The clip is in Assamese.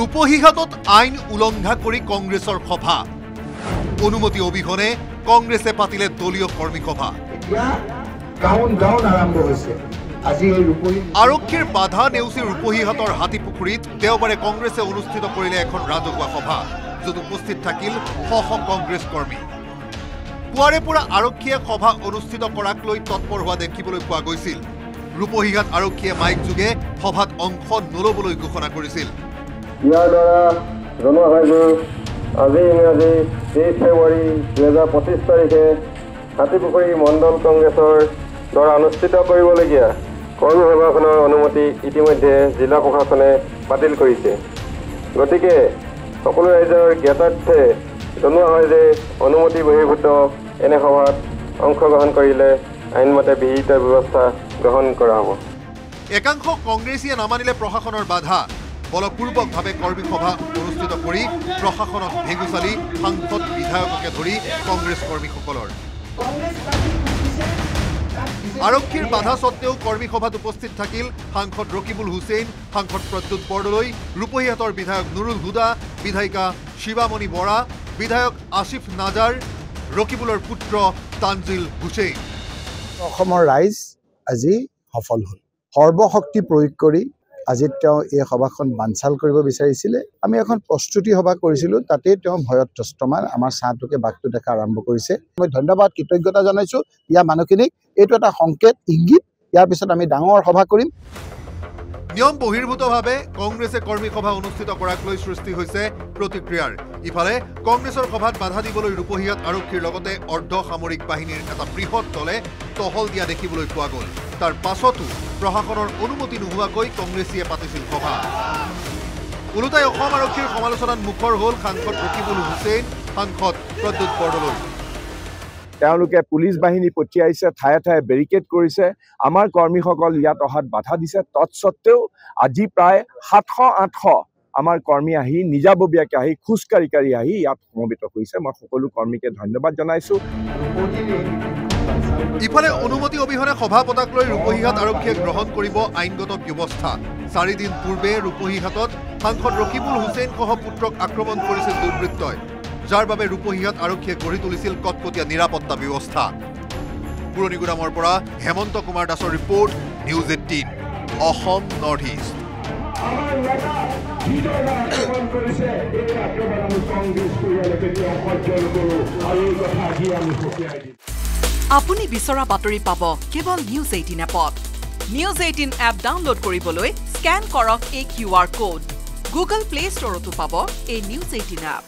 ৰূপহীহাটত আইন উলংঘা কৰি কংগ্ৰেছৰ সভা অনুমতি অবিহনে কংগ্ৰেছে পাতিলে দলীয় কৰ্মী সভা আৰক্ষীৰ বাধা নেওচি ৰূপহীহাটৰ হাতীপুখুৰীত দেওবাৰে কংগ্ৰেছে অনুষ্ঠিত কৰিলে এখন ৰাজহুৱা সভা য'ত উপস্থিত থাকিল শ কংগ্ৰেছ কৰ্মী পুৱাৰে পৰা আৰক্ষীয়ে সভা অনুষ্ঠিত কৰাক লৈ তৎপৰ হোৱা দেখিবলৈ পোৱা গৈছিল ৰূপহীহাট আৰক্ষীয়ে মাইক যোগে সভাত অংশ নলবলৈ ঘোষণা কৰিছিল ইয়াৰ দ্বাৰা জনোৱা হয় যে আজি ইংৰাজী 23 ফেব্ৰুৱাৰী 2025 তাৰিখে হাতীপুখুৰী মণ্ডল কংগ্ৰেছৰ দ্বাৰা অনুষ্ঠিত কৰিবলগীয়া কৰ্মী সভাখনৰ অনুমতি ইতিমধ্যে জিলা প্ৰশাসনে বাতিল কৰিছে গতিকে সকলো ৰাইজৰ জ্ঞাতাৰ্থে জনোৱা হয় যে অনুমতি বহিৰ্ভূত এনে সভাত অংশগ্ৰহণ কৰিলে আইনমতে বিহিত ব্যৱস্থা গ্ৰহণ কৰা হ'ব একাংশ কংগ্ৰেছীয়ে নামানিলে প্ৰশাসনৰ বাধা বলপূৰ্বকভাৱে কৰ্মী সভা অনুষ্ঠিত কৰি প্ৰশাসনক ভেগুচালি সাংসদ বিধায়ককে ধৰি কংগ্ৰেছ কৰ্মীসকলৰ আৰক্ষীৰ বাধা সত্ত্বেও কৰ্মী সভাত উপস্থিত থাকিল সাংসদ ৰকিবুল হুছেইন সাংসদ প্ৰদ্যুৎ বৰদলৈ ৰূপহীহাটৰ বিধায়ক নুৰুল হুদা বিধায়িকা শিৱামণি বৰা বিধায়ক আছিফ নাজাৰ ৰকিবুলৰ পুত্ৰ তানজিল হুছেইন অসমৰ ৰাইজ আজি সফল হ'ল সৰ্বশক্তি প্ৰয়োগ কৰি আজি তেওঁ এই সভাখন বানচাল কৰিব বিচাৰিছিলে আমি এখন প্ৰস্তুতি সভা কৰিছিলোঁ তাতে তেওঁ ভয়ত ত্ৰস্তমান আমাৰ চাহটোকে বাকটো দেখা আৰম্ভ কৰিছে মই ধন্যবাদ কৃতজ্ঞতা জনাইছোঁ ইয়াৰ মানুহখিনিক এইটো এটা সংকেত ইংগিত ইয়াৰ পিছত আমি ডাঙৰ সভা কৰিম নিয়ম বহিৰ্ভূতভাৱে কংগ্ৰেছে কৰ্মী সভা অনুষ্ঠিত কৰাক লৈ সৃষ্টি হৈছে প্ৰতিক্ৰিয়াৰ ইফালে কংগ্ৰেছৰ সভাত বাধা দিবলৈ ৰূপহীহাট আৰক্ষীৰ লগতে অৰ্ধ সামৰিক বাহিনীৰ এটা বৃহৎ দলে টহল দিয়া দেখিবলৈ পোৱা গ'ল তাৰ পাছতো প্ৰশাসনৰ অনুমতি নোহোৱাকৈ কংগ্ৰেছীয়ে পাতিছিল সভা ওলোটাই অসম আৰক্ষীৰ সমালোচনাত মুখৰ হ'ল সাংসদ ৰকিবুল হুছেইন সাংসদ প্ৰদ্যুৎ বৰদলৈ তেওঁলোকে পুলিচ বাহিনী পঠিয়াইছে ঠায়ে ঠায়ে বেৰিকেড কৰিছে আমাৰ কৰ্মীসকল ইয়াত অহাত বাধা দিছে তৎসত্ত্বেও আজি প্ৰায় 700-800 আমাৰ কৰ্মী আহি নিজাববীয়াকৈ আহি খোজকাঢ়ি আহি ইয়াত সমবেত হৈছে মই সকলো কৰ্মীকে ধন্যবাদ জনাইছোঁ ইফালে অনুমতি অবিহনে সভা পতাক লৈ ৰূপহীহাট আৰক্ষীয়ে গ্ৰহণ কৰিব আইনগত ব্যৱস্থা 4 দিন পূৰ্বে ৰূপহীহাটত সাংসদ ৰকিবুল হুছেইন সহ পুত্ৰক আক্ৰমণ কৰিছিল দুৰ্বৃত্তই যাৰ বাবে ৰূপহীহাট আৰক্ষীয়ে গঢ়ি তুলিছিল কটকটীয়া নিৰাপত্তা ব্যৱস্থা পুৰণিগুদামৰ পৰা হেমন্ত কুমাৰ দাসৰ report news 18 Assam north east আপুনি বিচৰা বাতৰি পাব কেৱল নিউজ 18 এপত নিউজ 18 এপ ডাউনলোড কৰিবলৈ স্কেন কৰক এই QR কোড গুগল প্লে ষ্টৰতো পাব এই নিউজ 18 এপ